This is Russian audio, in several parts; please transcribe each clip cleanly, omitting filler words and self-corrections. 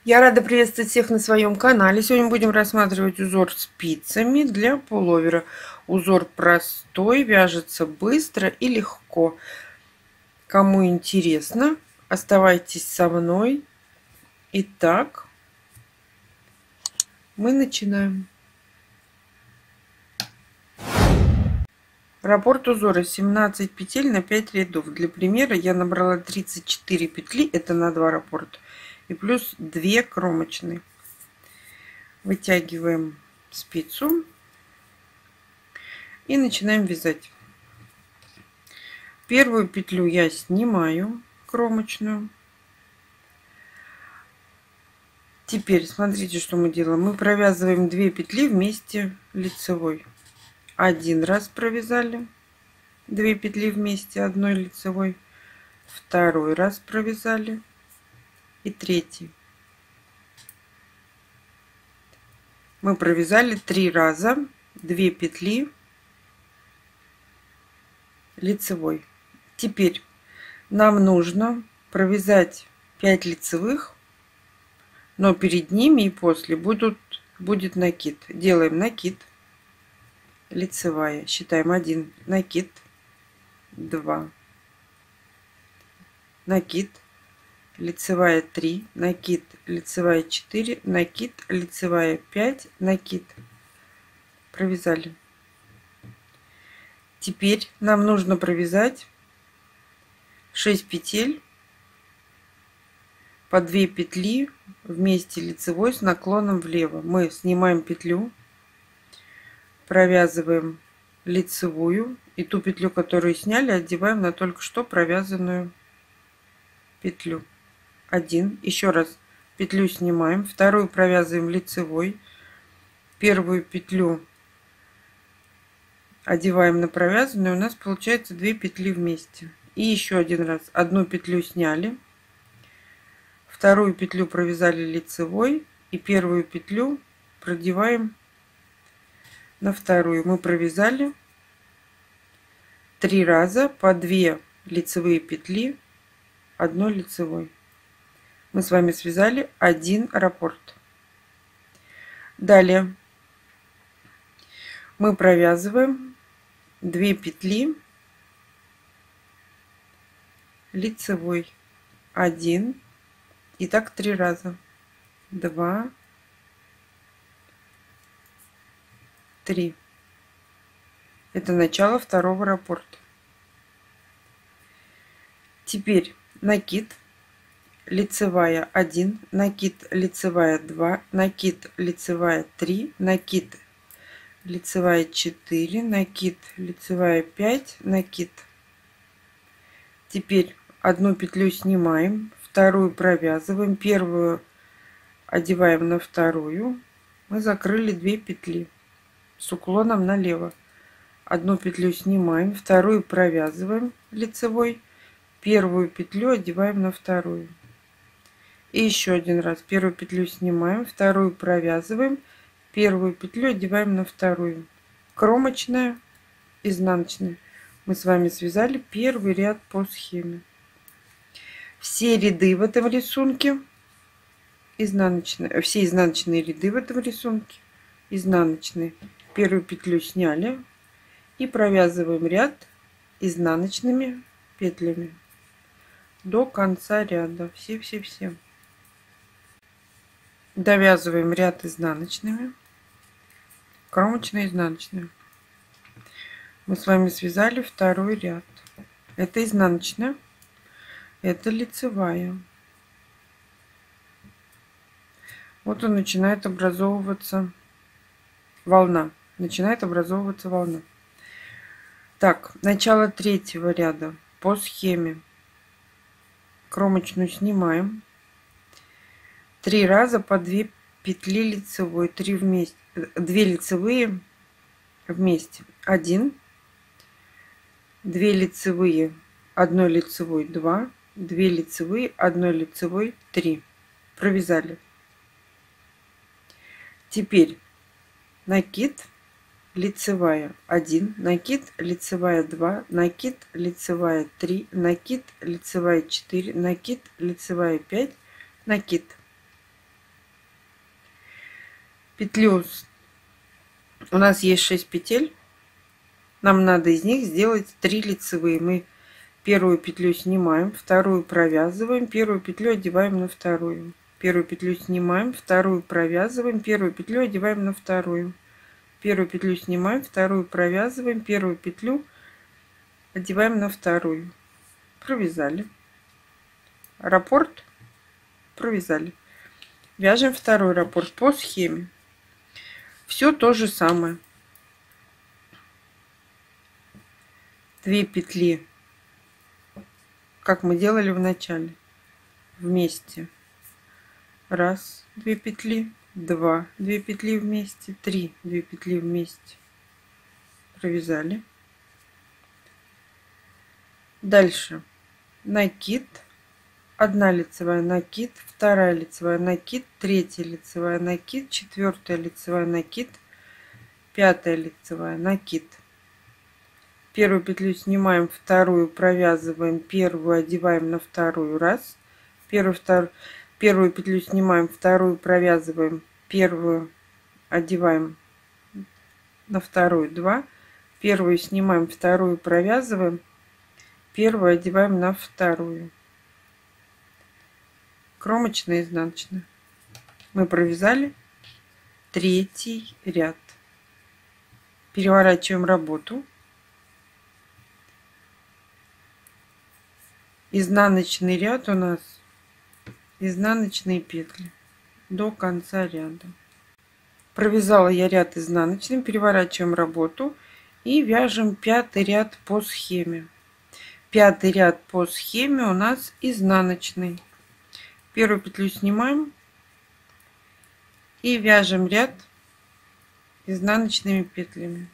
Я рада приветствовать всех на своем канале. Сегодня будем рассматривать узор спицами для пуловера. Узор простой, вяжется быстро и легко. Кому интересно, оставайтесь со мной. Итак, мы начинаем. Раппорт узора 17 петель на 5 рядов. Для примера я набрала 34 петли, это на 2 раппорта, и плюс 2 кромочные. Вытягиваем спицу и начинаем вязать. Первую петлю я снимаю, кромочную. Теперь смотрите, что мы делаем. Мы провязываем 2 петли вместе лицевой. Один раз провязали 2 петли вместе одной лицевой, второй раз провязали и третий. Мы провязали 3 раза 2 петли лицевой. Теперь нам нужно провязать 5 лицевых, но перед ними и после будет накид. Делаем накид, лицевая, считаем 1, накид, 2, накид, лицевая 3, накид, лицевая 4, накид, лицевая 5, накид. Провязали. Теперь нам нужно провязать 6 петель по 2 петли вместе лицевой с наклоном влево. Мы снимаем петлю, провязываем лицевую и ту петлю, которую сняли, одеваем на только что провязанную петлю. 1. Еще раз петлю снимаем, вторую провязываем лицевой, первую петлю одеваем на провязанную, у нас получается 2 петли вместе. И еще один раз одну петлю сняли, вторую петлю провязали лицевой и первую петлю продеваем на вторую. Мы провязали 3 раза по 2 лицевые петли одной лицевой. Мы с вами связали 1 раппорт. Далее мы провязываем 2 петли лицевой, 1, и так 3 раза, 2, 3. Это начало второго раппорта. Теперь накид, лицевая 1, накид, лицевая 2, накид, лицевая 3, накид, лицевая 4, накид, лицевая 5, накид. Теперь одну петлю снимаем, вторую провязываем, первую одеваем на вторую. Мы закрыли 2 петли с уклоном налево. Одну петлю снимаем, вторую провязываем лицевой, первую петлю одеваем на вторую. И еще один раз первую петлю снимаем, вторую провязываем, первую петлю одеваем на вторую. Кромочная, изнаночная. Мы с вами связали первый ряд по схеме. Все ряды в этом рисунке изнаночные, все изнаночные ряды в этом рисунке изнаночные. Первую петлю сняли и провязываем ряд изнаночными петлями до конца ряда. Все. Довязываем ряд изнаночными, кромочные, изнаночные. Мы с вами связали второй ряд. Это изнаночная, это лицевая. Вот он начинает образовываться волна. Так, начало третьего ряда по схеме. Кромочную снимаем. 3 раза по 2 петли лицевой, 3 вместе, 2 лицевые вместе, 1, 2 лицевые, 1 лицевой, 2, 2 лицевые, 1 лицевой, 3. Провязали. Теперь накид, лицевая 1, накид, лицевая 2, накид, лицевая 3, накид, лицевая 4, накид, лицевая 5, накид. Петлю, у нас есть 6 петель, нам надо из них сделать 3 лицевые. Мы первую петлю снимаем, вторую провязываем, первую петлю одеваем на вторую. Первую петлю снимаем, вторую провязываем, первую петлю одеваем на вторую. Первую петлю снимаем, вторую провязываем, первую петлю одеваем на вторую. Провязали. Раппорт провязали. Вяжем второй раппорт по схеме. Все то же самое. 2 петли, как мы делали в начале, вместе. Раз, 2 петли, 2, 2 петли вместе, 3, 2 петли вместе. Провязали. Дальше накид, 1 лицевая, накид, 2 лицевая, накид, 3 лицевая, накид, 4 лицевая, накид, 5 лицевая, накид. Первую петлю снимаем, вторую провязываем, первую одеваем на вторую, раз. Первую петлю снимаем, вторую провязываем, первую одеваем на вторую, 2. Первую снимаем, вторую провязываем, первую одеваем на вторую. Кромочная, изнаночная. Мы провязали 3-й ряд. Переворачиваем работу. Изнаночный ряд у нас изнаночные петли до конца ряда. Провязала я ряд изнаночным, переворачиваем работу и вяжем 5-й ряд по схеме. 5-й ряд по схеме у нас изнаночный. Первую петлю снимаем и вяжем ряд изнаночными петлями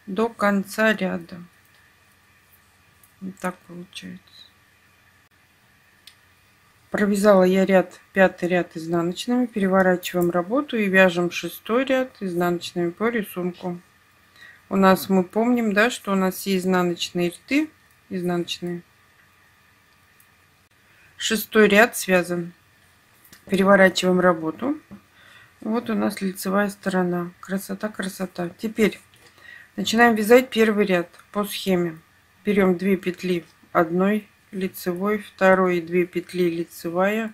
до конца ряда. Вот так получается. Провязала я ряд, 5-й ряд изнаночными, переворачиваем работу и вяжем 6-й ряд изнаночными по рисунку. У нас, мы помним, да, что у нас все изнаночные ряды, изнаночные. 6-й ряд связан. Переворачиваем работу. Вот у нас лицевая сторона. Красота, красота. Теперь начинаем вязать 1-й ряд по схеме. Берем 2 петли, 1 лицевой, 2 и 2 петли лицевая,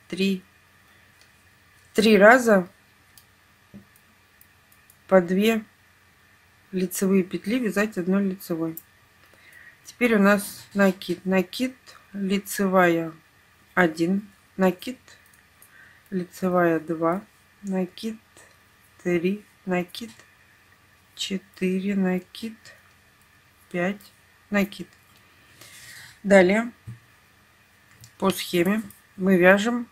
3 раза по 2 лицевые петли вязать 1 лицевой. Теперь у нас накид, лицевая 1, накид, лицевая 2, накид, 3, накид, 4, накид, 5, накид. Далее по схеме мы вяжем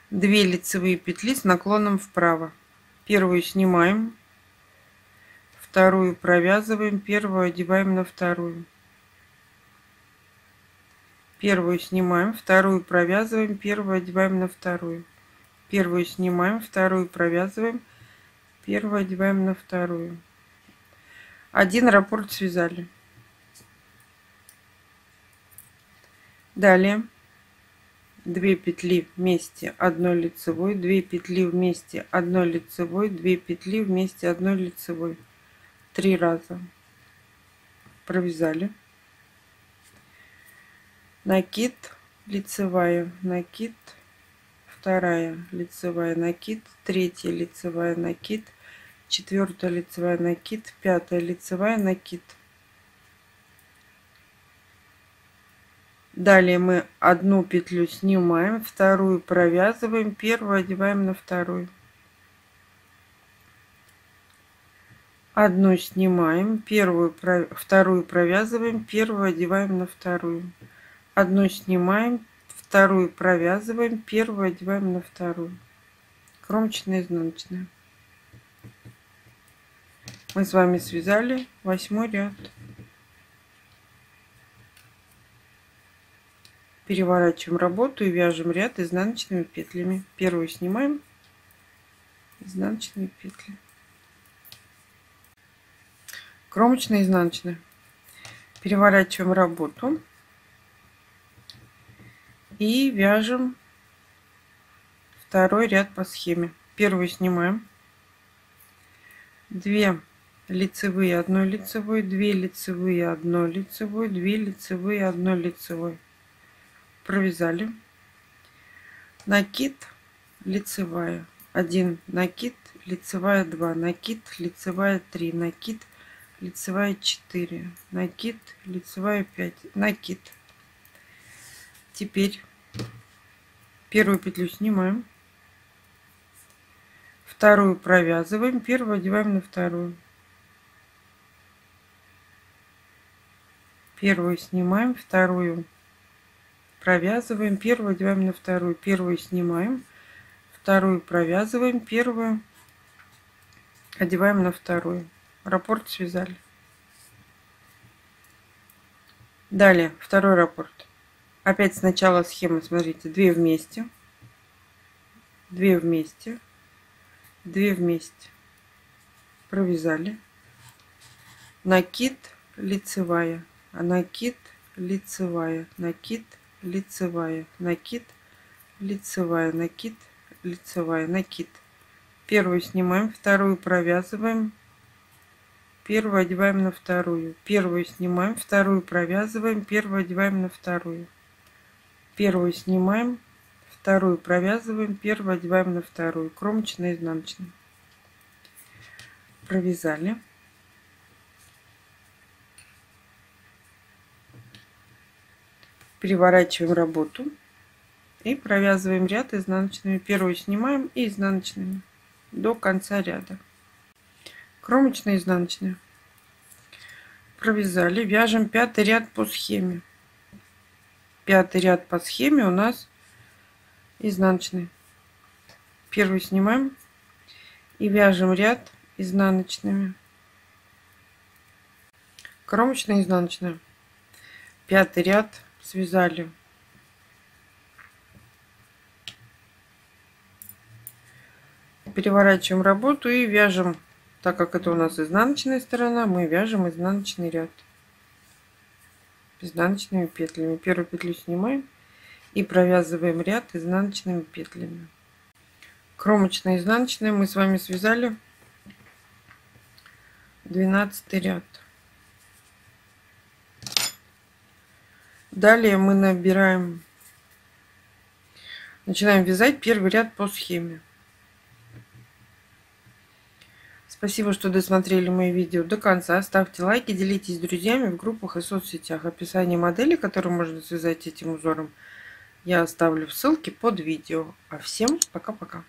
2 лицевые петли с наклоном вправо. Первую снимаем, вторую провязываем, первую одеваем на вторую. Первую снимаем, вторую провязываем, первую одеваем на вторую. Первую снимаем, вторую провязываем, первую одеваем на вторую. 1 раппорт связали. Далее 2 петли вместе, 1 лицевой, 2 петли вместе, 1 лицевой, 2 петли вместе, 1 лицевой. 3 раза провязали. Накид, лицевая, накид, 2 лицевая, накид, 3 лицевая, накид, 4 лицевая, накид, 5 лицевая, накид. Далее мы 1 петлю снимаем, вторую провязываем, первую одеваем на вторую. 1 снимаем, вторую провязываем, первую одеваем на вторую. 1 снимаем, вторую провязываем, первую одеваем на вторую. Кромочная, изнаночная. Мы с вами связали 8-й ряд. Переворачиваем работу и вяжем ряд изнаночными петлями. Первую снимаем, изнаночные петли. Кромочная, изнаночная. Переворачиваем работу и вяжем второй ряд по схеме. Первый снимаем. 2 лицевые, 1 лицевой, 2 лицевые, 1 лицевой, 2 лицевые, 1 лицевой. Провязали. Накид, лицевая 1, накид, лицевая 2, накид, лицевая 3, накид, лицевая 4, накид, лицевая 5, накид. Теперь первую петлю снимаем, вторую провязываем, первую одеваем на вторую, первую снимаем, вторую провязываем, первую одеваем на вторую, первую снимаем, вторую провязываем, первую одеваем на вторую. Раппорт связали. Далее второй раппорт. Опять сначала схемы, смотрите, 2 вместе, 2 вместе, 2 вместе. Провязали. Накид, лицевая, накид, лицевая, накид, лицевая, накид, лицевая, накид, лицевая, накид. Первую снимаем, вторую провязываем, первую одеваем на вторую, первую снимаем, вторую провязываем, первую одеваем на вторую, первую снимаем, вторую провязываем, первую одеваем на вторую, кромочная, изнаночная. Провязали. Переворачиваем работу и провязываем ряд изнаночными. Первую снимаем и изнаночными до конца ряда. Кромочная, изнаночная. Провязали, вяжем 5-й ряд по схеме. 5-й ряд по схеме у нас изнаночный. Первый снимаем и вяжем ряд изнаночными. Кромочная, изнаночная. 5-й ряд связали. Переворачиваем работу и вяжем, так как это у нас изнаночная сторона, мы вяжем изнаночный ряд изнаночными петлями. Первую петлю снимаем и провязываем ряд изнаночными петлями. Кромочная, изнаночная мы с вами связали 12 ряд. Далее мы начинаем вязать первый ряд по схеме. Спасибо, что досмотрели мои видео до конца. Ставьте лайки, делитесь с друзьями в группах и соцсетях. Описание модели, которую можно связать этим узором, я оставлю в ссылке под видео. А всем пока-пока.